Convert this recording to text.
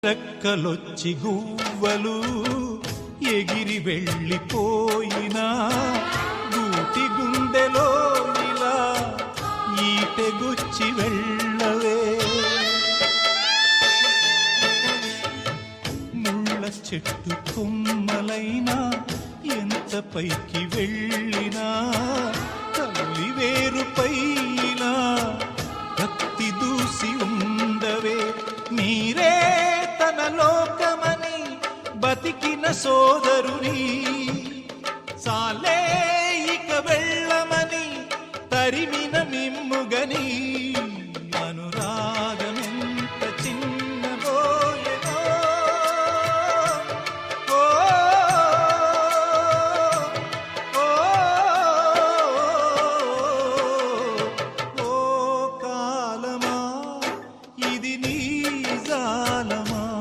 రెక్కలొచ్చి గువ్వలు ఎగిరి వెళ్ళిపోయినా గూటి గుండెలో ఇలా ఈటెగుచ్చి వెళ్ళవే. ముళ్ళ చెట్టు కొమ్మలైనా ఎంత పైకి వెళ్ళినా తల్లి వేరుపై ఇలా కత్తి దూసి ఉండవే. మీరే తన లోకమని బతికిన సోదరుని సాలే ఇక వెళ్ళమని తరిమిన మిమ్ముగని